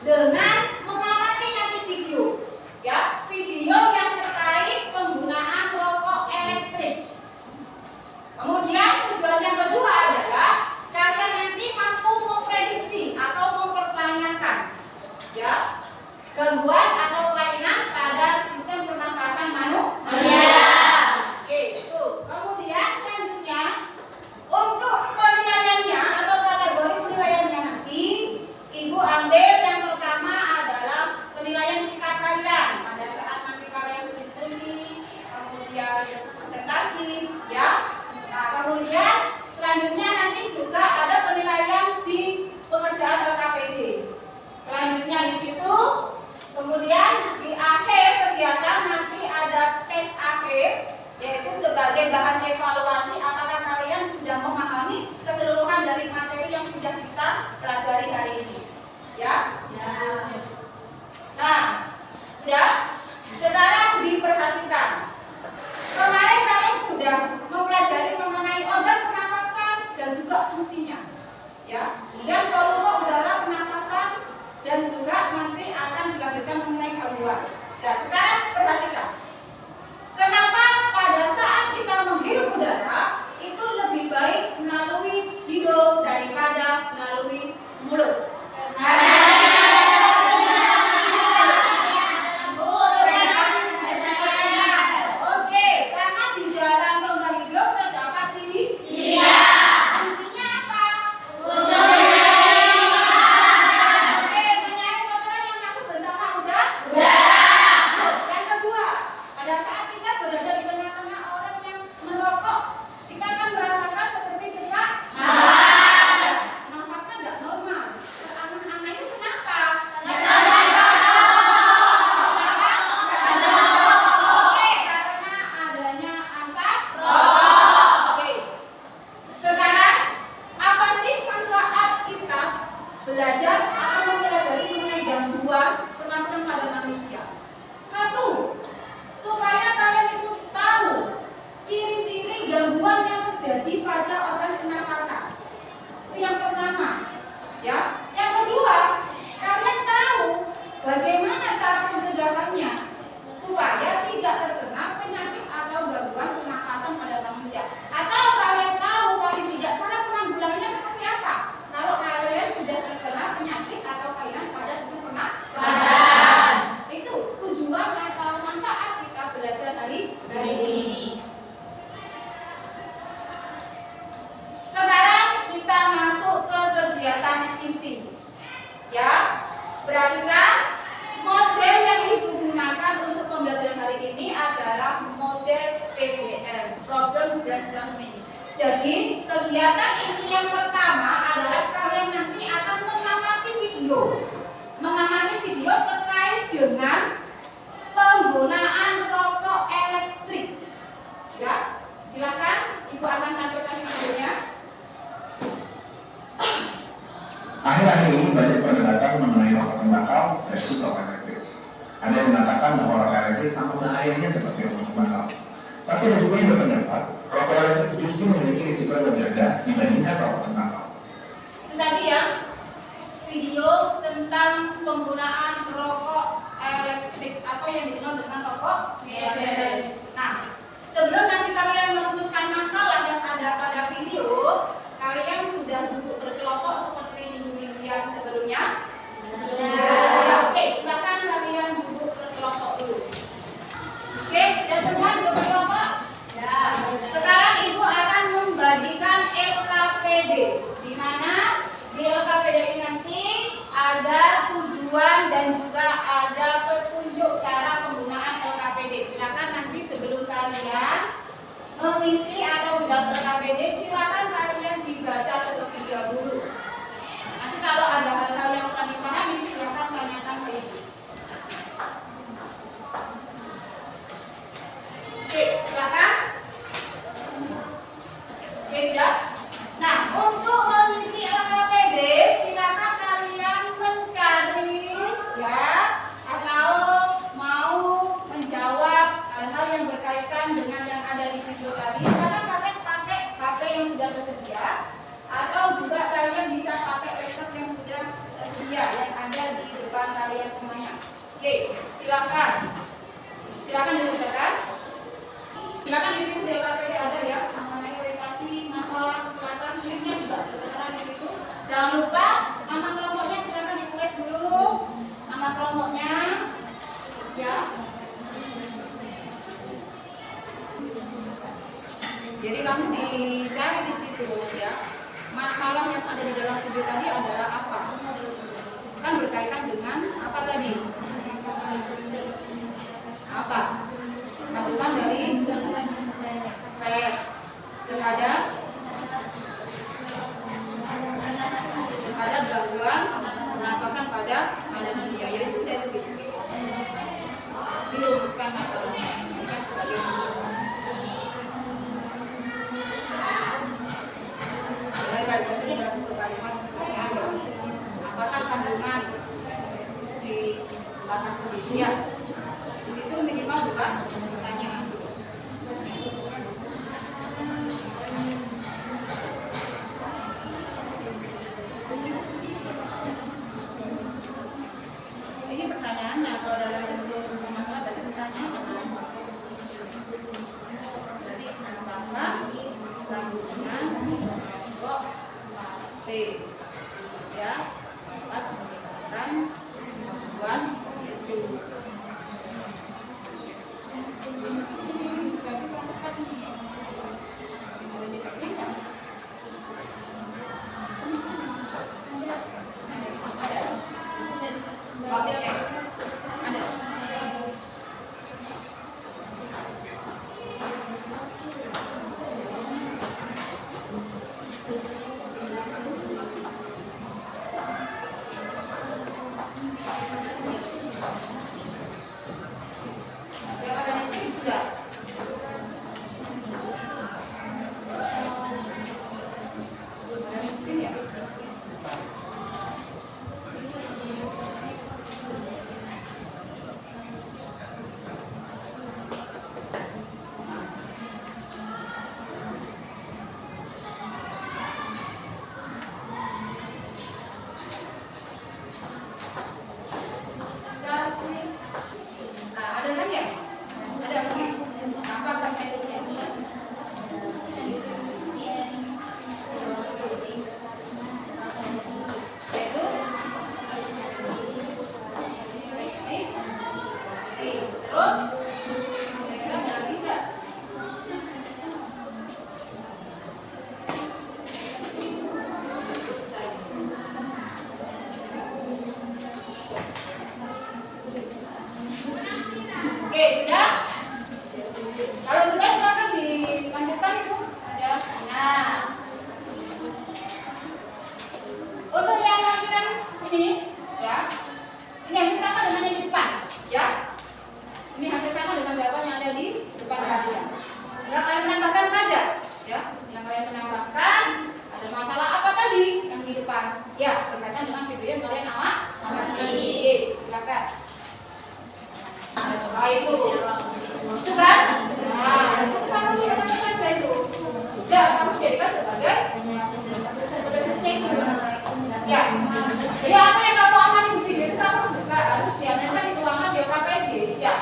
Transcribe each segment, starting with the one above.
dengan mengamati nanti video, ya, video yang terkait penggunaan rokok elektrik. Kemudian tujuan yang kedua adalah kalian nanti mampu memprediksi atau mempertanyakan, ya, gangguan atau kelainan pada sistem pernafasan manusia. Oke, itu. Kemudian selanjutnya untuk penilaiannya atau kategori penilaiannya nanti Ibu ambil yang pertama adalah penilaian sikap kalian pada saat nanti kalian berdiskusi, kemudian presentasi, ya. Nah, kemudian selanjutnya nanti juga ada penilaian di pengerjaan LKPD. Selanjutnya di situ, kemudian di akhir kegiatan nanti ada tes akhir, yaitu sebagai bahan evaluasi apakah kalian sudah memahami keseluruhan dari materi yang sudah kita pelajari hari ini. Ya? Ya. Nah, sudah? Sekarang diperhatikan. Kemarin kalian sudah mempelajari mengenai organ pernafasan dan juga fungsinya. Ya, kemudian volume udara pernafasan dan juga nanti akan dilanjutkan mengenai gangguan. Nah, sekarang perhatikan. Kenapa pada saat kita menghirup udara itu lebih baik melalui hidung daripada melalui mulut? Oke, karena di dalam rongga hidung terdapat silia. Fungsinya apa? Oke, menyaring kotoran yang masuk bersama udara. Yang kedua, pada saat kita berada di tengah-tengah orang yang merokok, kita akan merasakan seperti sesak nafas. Nafasnya tidak normal. Terangah-angah itu kenapa? Oke, karena adanya asap rokok. Oke. Sekarang, apa sih manfaat kita belajar atau mempelajari mengenai gangguan pernafasan pada manusia? Satu, supaya kalian itu tahu ciri-ciri gangguan yang terjadi pada organ pernafasan. Itu yang pertama, ya. Yang kedua, kalian tahu bagaimana cara pencegahannya supaya tidak terkena penyakit atau gangguan pernafasan pada manusia. Atau kalian tahu paling tidak cara penanggulangannya seperti apa kalau kalian sudah terkena penyakit atau kelainan pada sistem pernafasan. Itu tujuan atau manfaat kita belajar hari ini. Sekarang kita masuk ke kegiatan inti. Ya, perhatikan model yang digunakan untuk pembelajaran hari ini adalah model PBL, Problem Based Learning. Jadi, kegiatan inti yang pertama adalah kalian nanti akan mengamati video. Mengamati video terkait dengan penggunaan rokok elektrik. Ya, silakan Ibu akan tampilkan videonya. Akhir-akhir ini banyak perdebatan mengenai rokok tembakau versus rokok elektrik. Ada yang mengatakan bahwa rokok elektrik sama bahayanya seperti rokok tembakau. Tapi ada juga yang berpendapat rokok elektrik justru memiliki risiko yang lebih rendah dibandingkan rokok tembakau. Itu tadi ya, video tentang penggunaan rokok elektrik atau yang dikenal dengan rokok PBL. Nah, sebelum nanti kalian merumuskan masalah yang ada pada video, kalian sudah duduk berkelompok seperti minggu-minggu yang sebelumnya? Ya. Oke, silakan kalian duduk berkelompok dulu. Oke, sudah semua duduk berkelompok? Ya. Sekarang Ibu akan membagikan LKPD, di mana di LKPD ini nanti ada tujuan dan juga ada petunjuk cara penggunaan LKPD. Silakan nanti sebelum kalian mengisi atau menjawab LKPD, silakan kalian dibaca terlebih dahulu. Nanti kalau ada hal-hal yang kurang dipahami, silakan tanyakan ke Ibu. Oke, silakan. Oke, sudah. Nah, untuk mengisi LKPD, silakan kalian mencari, ya, atau mau menjawab hal-hal yang berkaitan dengan yang ada di video tadi. Silakan kalian pakai Silakan dibacakan. Silakan di situ di LKPD ada ya mengenai orientasi masalah. Silakan linknya juga sudah ada di situ. Jangan lupa nama kelompoknya silakan ditulis dulu nama kelompoknya ya. Jadi kamu dicari di situ ya. Masalah yang ada di dalam video tadi adalah apa? Kan berkaitan dengan apa tadi? Apa? Kandungan dari fat terhadap gangguan pernafasan pada manusia. Ya sudah itu dirumuskan masalahnya bukan sebagai masalah. Dari biasanya dalam satu kalimat pertanyaan apakah kandungan di belakang sendiri ya? Di situ minimal juga pertanyaan. Ini pertanyaannya kalau dalam bentuk rumus masalah berarti pertanyaan sama. Jadi apakah kandungan kok P ya dapat menyebabkan gangguan itu. Ada kan ya? Ada mungkin. Apa saksinya? Yaitu terus ada lagi enggak? Oke, sudah? Kalau sudah silakan dilanjutkan Ibu. Ada. Nah. Untuk yang lampiran ini, ya. Ini hampir sama dengan yang di depan, ya. Ini hampir sama dengan jawaban yang ada di depan kalian. Tinggal kalian menambahkan saja, ya. Tinggal kalian menambahkan ada masalah apa tadi yang di depan. Ya, berkaitan dengan video yang kalian amati. Silakan. Nah, itu kan? Nah, disitu kamu menambahkan saja itu. Sudah, kamu jadikan sebagai sisnya itu. Ya. Jadi apa yang kamu amati di video itu kamu juga harus dianalisa dituangkan di OKPD. Ya.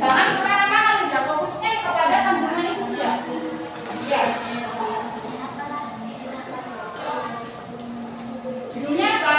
Jangan kemana-mana, sudah fokusnya kepada kandungan itu sudah. Ya. Judulnya apa?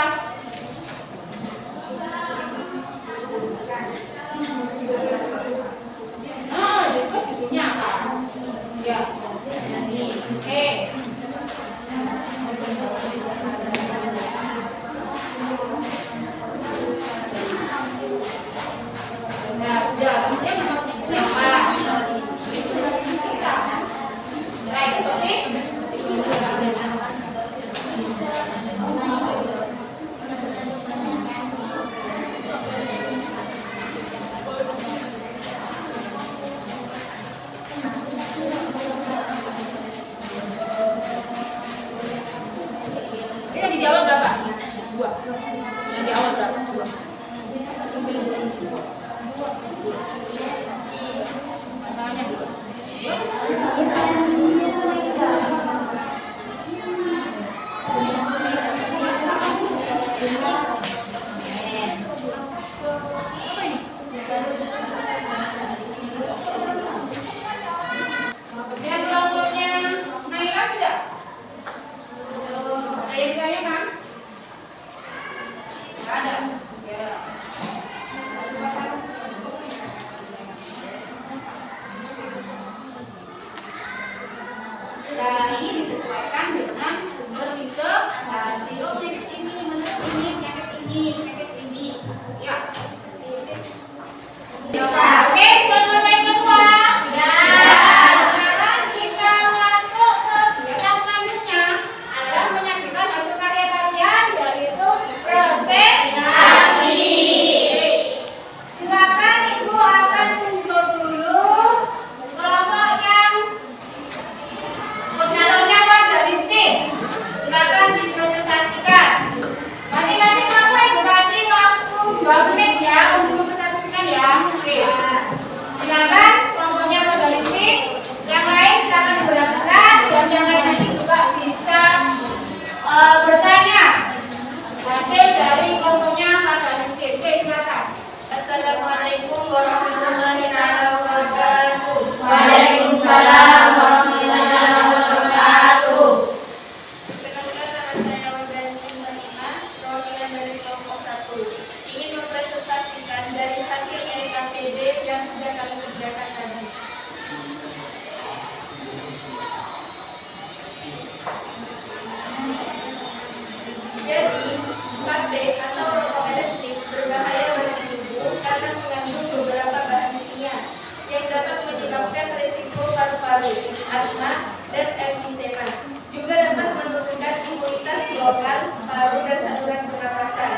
Oke, sudah selesai semua? Sekarang kita masuk ke kegiatan selanjutnya adalah menyaksikan hasil karya kalian, yaitu presentasi. Silakan Ibu akan tunjuk dulu kelompok yang koordinatornya Pak Dalistik. Silakan dipresentasikan. Masing-masing kelompok Ibu kasih waktu 2 menit ya untuk mempresentasikan ya. Oke. Silakan kelompoknya Pak Dalistik. Yang lain silakan diberlakukan dan yang lain nanti juga bisa bertanya hasil dari kelompoknya Pak Dalistik. Oke, silakan. Assalamualaikum warahmatullahi wabarakatuh. Waalaikumsalam warahmatullahi wabarakatuh. Perkenalkan, nama saya Wardani Sintamina, perwakilan dari kelompok 1. Ingin mempresentasikan dari hasil RKPD yang sudah kami kerjakan tadi. Jadi, vape atau rokok elektrik berbahaya bagi tubuh karena mengandung beberapa bahan kimia yang dapat menyebabkan risiko paru-paru, asma, dan emfisema. Juga dapat menurunkan imunitas lokal, paru, dan saluran pernapasan.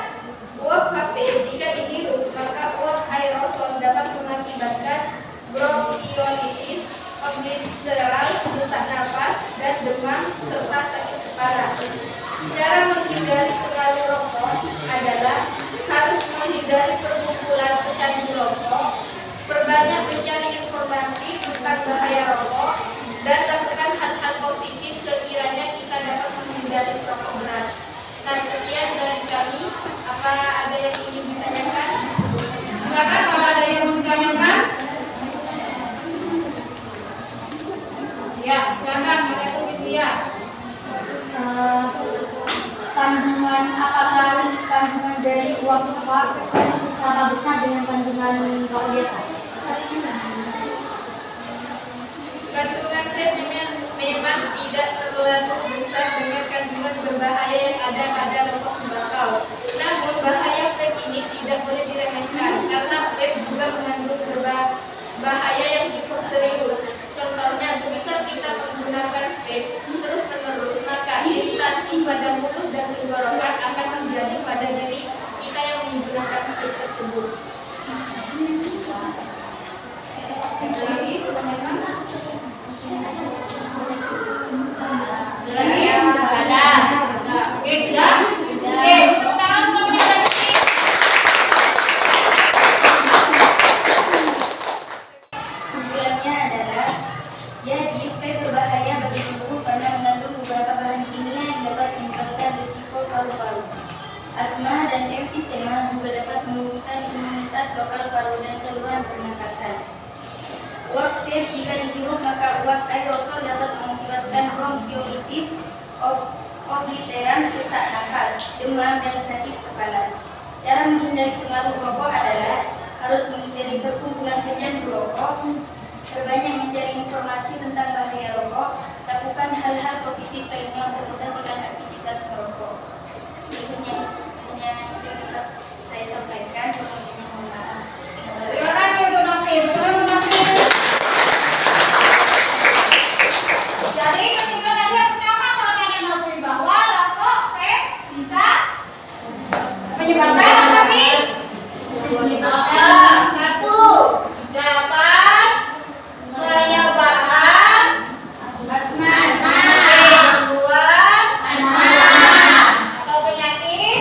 Uap vape jika dihirup, maka uap aerosol dapat mengakibatkan bronkiolitis, obliteral, sesak napas, dan demam, serta sakit kepala. Cara menghindari pengaruh rokok adalah harus menghindari perkumpulan pecandu rokok, perbanyak mencari informasi tentang bahaya rokok, dan lakukan hal-hal positif sekiranya kita dapat menghindari rokok berat. Nah, sekian dari kami. Apa ada yang ingin ditanyakan? Silakan kalau ada yang mau ditanyakan. Ya, silakan Mbak Evo Widya. Kandungan apakah kandungan dari uang vape sama besar dengan kandungan rokok biasa? Kandungan vape memang tidak terlalu besar dengan kandungan berbahaya yang ada pada rokok tembakau. Namun bahaya vape ini tidak boleh diremehkan karena vape juga mengandung bahaya yang cukup serius. Contohnya, semisal kita menggunakan vape terus-menerus, maka iritasi pada mulut dan tenggorokan akan terjadi pada diri kita yang menggunakan vape tersebut. Ada lagi pertanyaan? Ada lagi ya? Ada. Oke, sudah? Oke, tepuk tangan untuk menyaksikan. Kesimpulannya adalah, jadi vape berbahaya bagi tubuh karena mengandung beberapa bahan kimia yang dapat menyebabkan risiko paru-paru, asma, dan emfisema. Juga dapat menurunkan imunitas lokal paru dan saluran pernapasan. Uap vape jika dihirup, maka uap aerosol dapat mengakibatkan bronkiolitis, obliteran, sesak nafas, demam, dan sakit kepala. Cara menghindari pengaruh rokok adalah harus menghindari perkumpulan pecandu rokok, perbanyak mencari informasi tentang bahaya rokok, lakukan hal-hal positif lainnya untuk menghentikan aktivitas merokok. Berikutnya hanya itu yang dapat saya sampaikan. Mohon maaf. Terima kasih untuk Novin. Terima kasih. Jadi kesimpulan tadi yang pertama kalau tanya Novin bahwa rokok vape bisa menyebabkan apa nih? Satu, dapat menyebabkan asma. Gangguan asma atau penyakit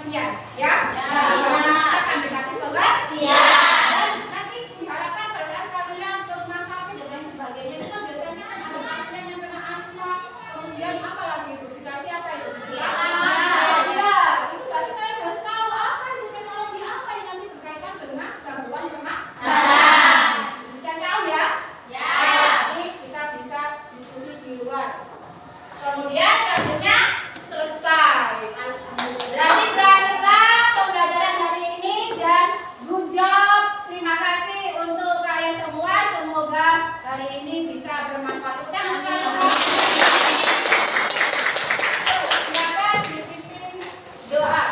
pengertian, ya? Ya. Akan dikasih pengertian. Nanti diharapkan pada saat kalian ke rumah sakit dan lain sebagainya itu kan biasanya kan ada pasien yang kena asma, kemudian apa lagi itu dikasih apa itu? Ya, itu berarti kalian harus tahu apa itu teknologi apa yang nanti berkaitan dengan gangguan pernafasan. Bisa tahu ya? Ya. Ini kita bisa diskusi di luar. Kemudian selanjutnya selesai. Berarti berakhirlah pembelajaran hari ini dan good job. Terima kasih untuk kalian semua. Semoga hari ini bisa bermanfaat. Kita angkat semua. Silakan dipimpin doa.